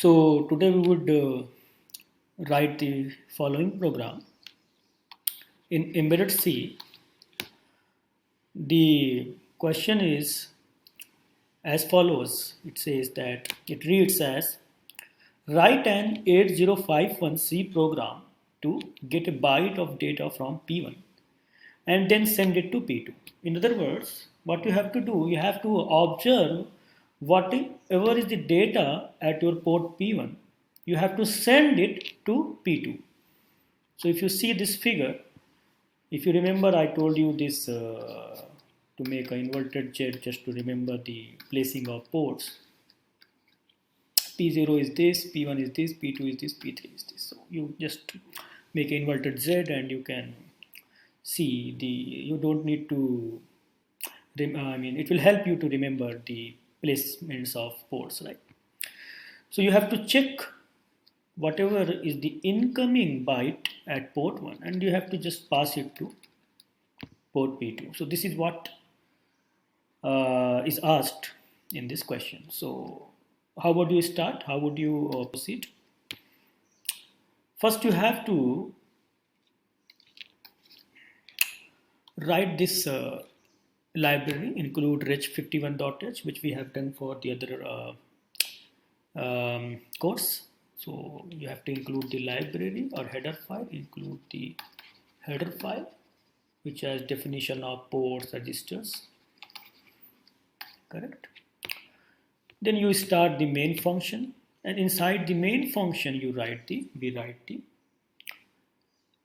So today we would write the following program. In embedded C, the question is as follows. It says that it reads as write an 8051C program to get a byte of data from P1 and then send it to P2. In other words, what you have to do, you have to observe whatever is the data at your port P1, you have to send it to P2. So if you see this figure, if you remember, I told you this to make an inverted Z just to remember the placing of ports. P0 is this, P1 is this, P2 is this, P3 is this. So you just make an inverted Z and you can see you don't need to, it will help you to remember the placements of ports, right? So you have to check whatever is the incoming byte at port 1 and you have to just pass it to port P2. So this is what is asked in this question. So how would you start? How would you proceed? First you have to write this library, include reg51.h, which we have done for the other course. So you have to include the library or header file, include the header file, which has definition of ports, registers, correct? Then you start the main function, and inside the main function we write the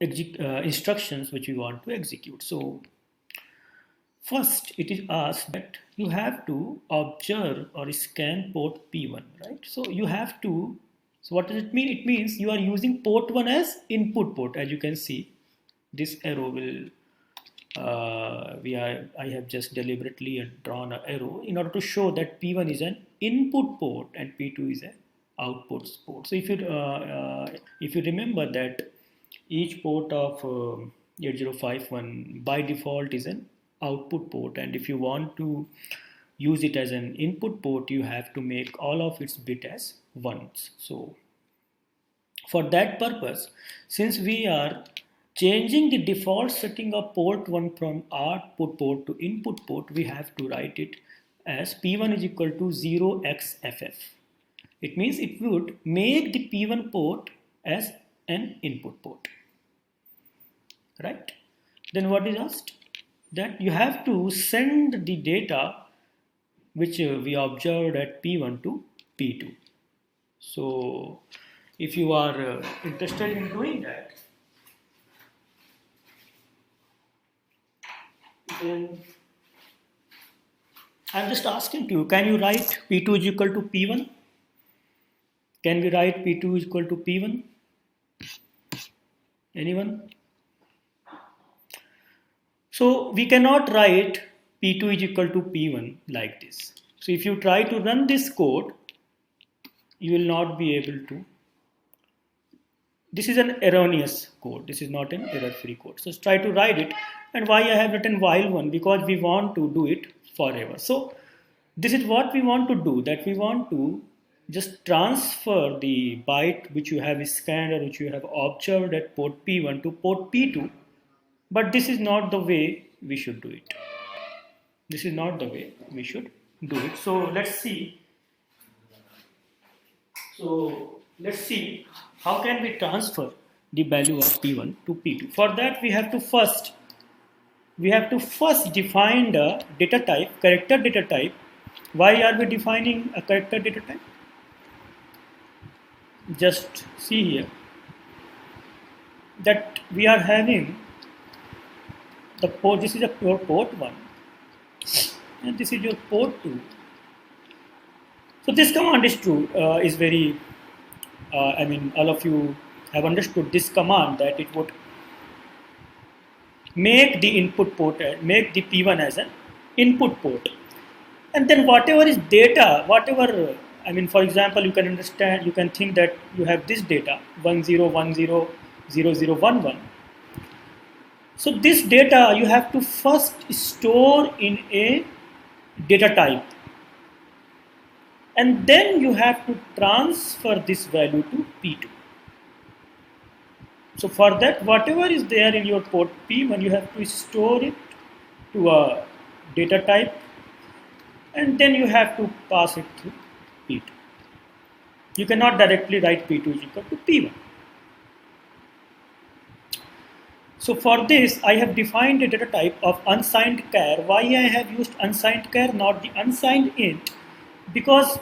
instructions which we want to execute. So first it is asked that you have to observe or scan port P1, right? So you have to, so what does it mean? It means you are using port 1 as input port. As you can see, this arrow will, I have just deliberately drawn an arrow in order to show that P1 is an input port and P2 is an output port. So if you remember that each port of 8051 by default is an output port, and if you want to use it as an input port, you have to make all of its bit as ones. So for that purpose, since we are changing the default setting of port 1 from output port to input port, we have to write it as P1 is equal to 0xFF. It means it would make the P1 port as an input port, right? Then what is asked? That you have to send the data which we observed at P1 to P2. So if you are interested in doing that, then I'm just asking you, can you write P2 is equal to P1? Can we write P2 is equal to P1? Anyone? So we cannot write P2 is equal to P1 like this. So if you try to run this code, you will not be able to. This is an erroneous code. This is not an error-free code. So try to write it. And why I have written while one? Because we want to do it forever. So this is what we want to do, that we want to just transfer the byte which you have scanned or which you have observed at port P1 to port P2. But this is not the way we should do it. This is not the way we should do it. So let's see. So let's see how can we transfer the value of P1 to P2. For that we have to first define the data type, character data type. Why are we defining a character data type? Just see here that we are having the port, this is your port 1 and this is your port 2. So this command is true, is very, all of you have understood this command, that it would make the input port, make the P1 as an input port. And then whatever is data, for example, you can understand, you can think that you have this data 10100011. So this data you have to first store in a data type. and then you have to transfer this value to P2. So for that, whatever is there in your port P1, you have to store it to a data type, and then you have to pass it through P2. You cannot directly write P2 is equal to P1. So for this, I have defined a data type of unsigned char. Why I have used unsigned char, not the unsigned int? Because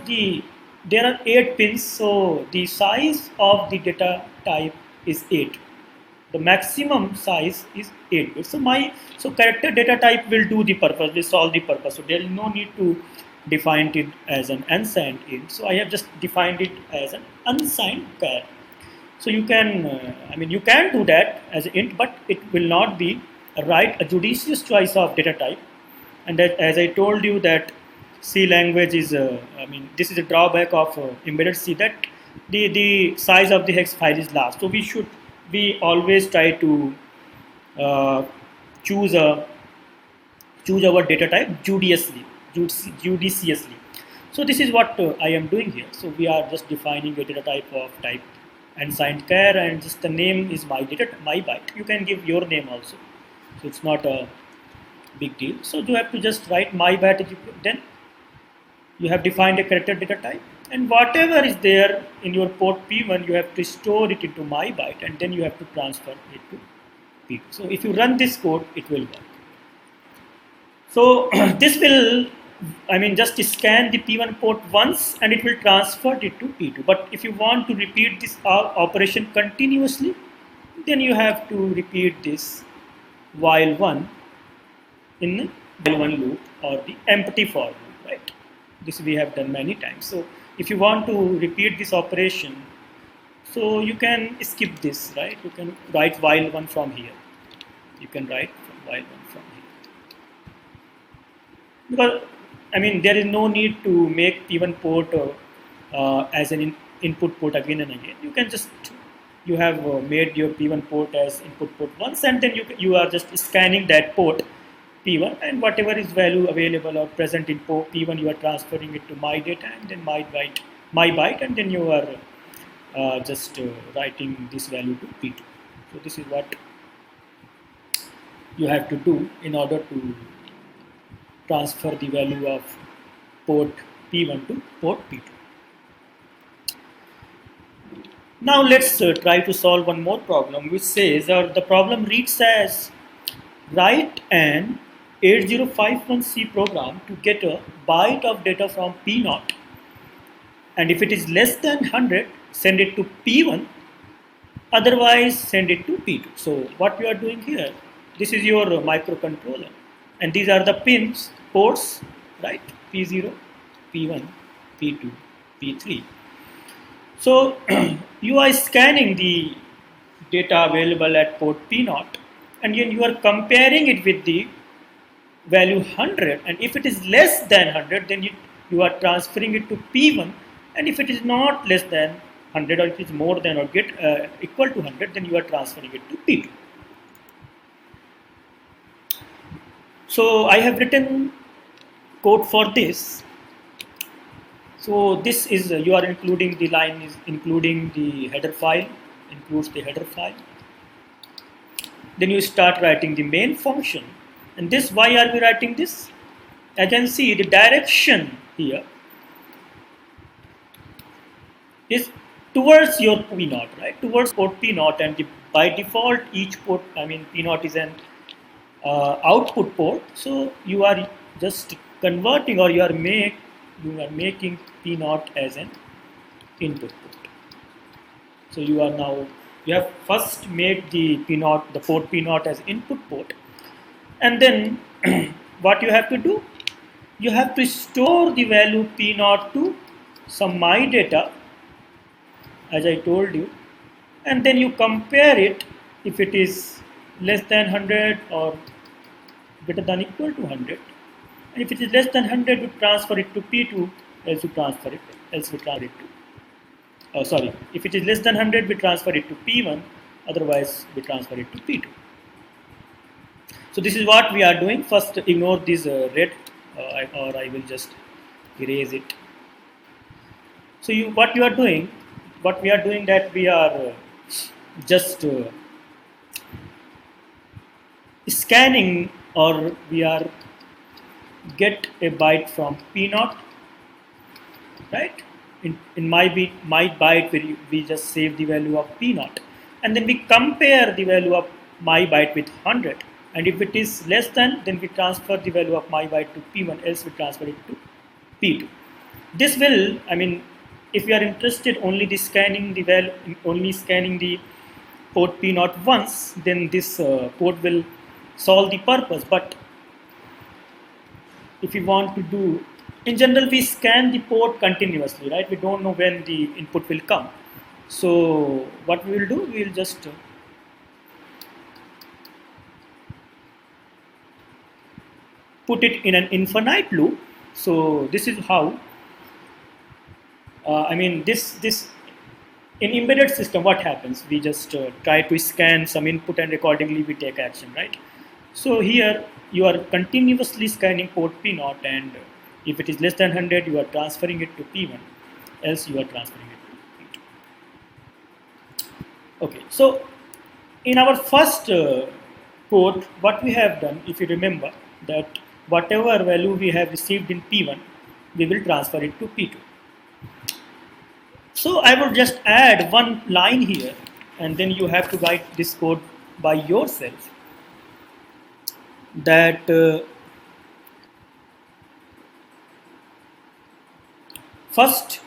there are 8 pins, so the size of the data type is 8. The maximum size is 8 bits. So character data type will do the purpose, will solve the purpose. So there is no need to define it as an unsigned int. So I have just defined it as an unsigned char. So you can, you can do that as an int, but it will not be a judicious choice of data type. And that, as I told you, that C language is, this is a drawback of embedded C, that the size of the hex file is large. So we always try to choose our data type judiciously. So this is what I am doing here. So we are just defining a data type of type unsigned char, and just the name is my byte. You can give your name also, so it's not a big deal. So you have to just write my byte, then you have defined a character data type, and whatever is there in your port P1, you have to store it into my byte, and then you have to transfer it to P2. So if you run this code, it will work. So this will, just scan the P1 port once, and it will transfer it to P2. But if you want to repeat this operation continuously, then you have to repeat this while one in while one loop, or the empty for loop, right? This we have done many times. So if you want to repeat this operation, so you can skip this, right? You can write while one from here. You can write while one from here. Because there is no need to make P1 port as an input port again and again. You can just, you have made your P1 port as input port once, and then you are just scanning that port P1, and whatever is value available or present in port P1, you are transferring it to my data, and then my byte, and then you are just writing this value to P2. So this is what you have to do in order to transfer the value of port P1 to port P2. Now let's try to solve one more problem, which says, the problem reads as, write an 8051C program to get a byte of data from P0, and if it is less than 100, send it to P1, otherwise send it to P2. So what we are doing here, this is your microcontroller, and these are the pins, ports, right? P0, P1, P2, P3. So you are scanning the data available at port P0, and then you are comparing it with the value 100, and if it is less than 100, then you are transferring it to P1, and if it is not less than 100, or if it is more than or get equal to 100, then you are transferring it to P2. So I have written code for this. So this is, you are including the line is including the header file, includes the header file. Then you start writing the main function. And this, why are we writing this? As you can see, the direction here is towards your P0, right? Towards port P0, and by default, each port, P0 is an output port. So you are just converting, or you are making P0 as an input port. So you have first made the P0, the port P0 as input port, and then what you have to do, you have to store the value P0 to some my data, as I told you, and then you compare it if it is less than 100 or greater than equal to 100. And if it is less than 100, we transfer it to P2, else we transfer it to, if it is less than 100, we transfer it to P1, otherwise we transfer it to P2. So this is what we are doing. First, ignore this red, or I will just erase it. So what we are doing that we are just scanning, or we are get a byte from P naught, right? In my byte, we just save the value of P naught, and then we compare the value of my byte with 100. And if it is less than, then we transfer the value of my byte to P1, else we transfer it to P2. This will, I mean, if you are interested only only scanning the port P naught once, then this port will solve the purpose. But if you want to do, in general, we scan the port continuously, right? We don't know when the input will come. So what we will do, we will just put it in an infinite loop. So this is how, I mean, this in embedded system, what happens? We just try to scan some input and accordingly we take action, right? So here you are continuously scanning port P0, and if it is less than 100, you are transferring it to P1, else you are transferring it to P2. Okay, so in our first code, what we have done, if you remember, that whatever value we have received in P1, we will transfer it to P2. So I will just add one line here, and then you have to write this code by yourself. That first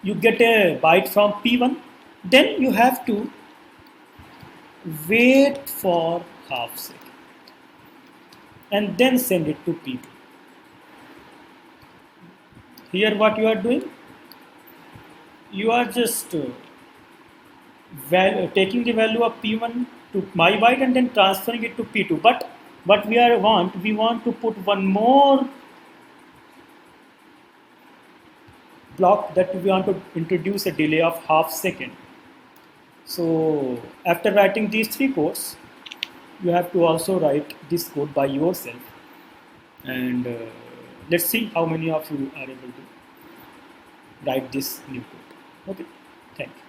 you get a byte from P1, then you have to wait for half second and then send it to P2. Here what you are doing, you are just taking the value of P1 to my byte and then transferring it to P2. But what we want to put one more block, that we want to introduce a delay of half second. So after writing these three codes, you have to also write this code by yourself, and let's see how many of you are able to write this new code. Okay, thank you.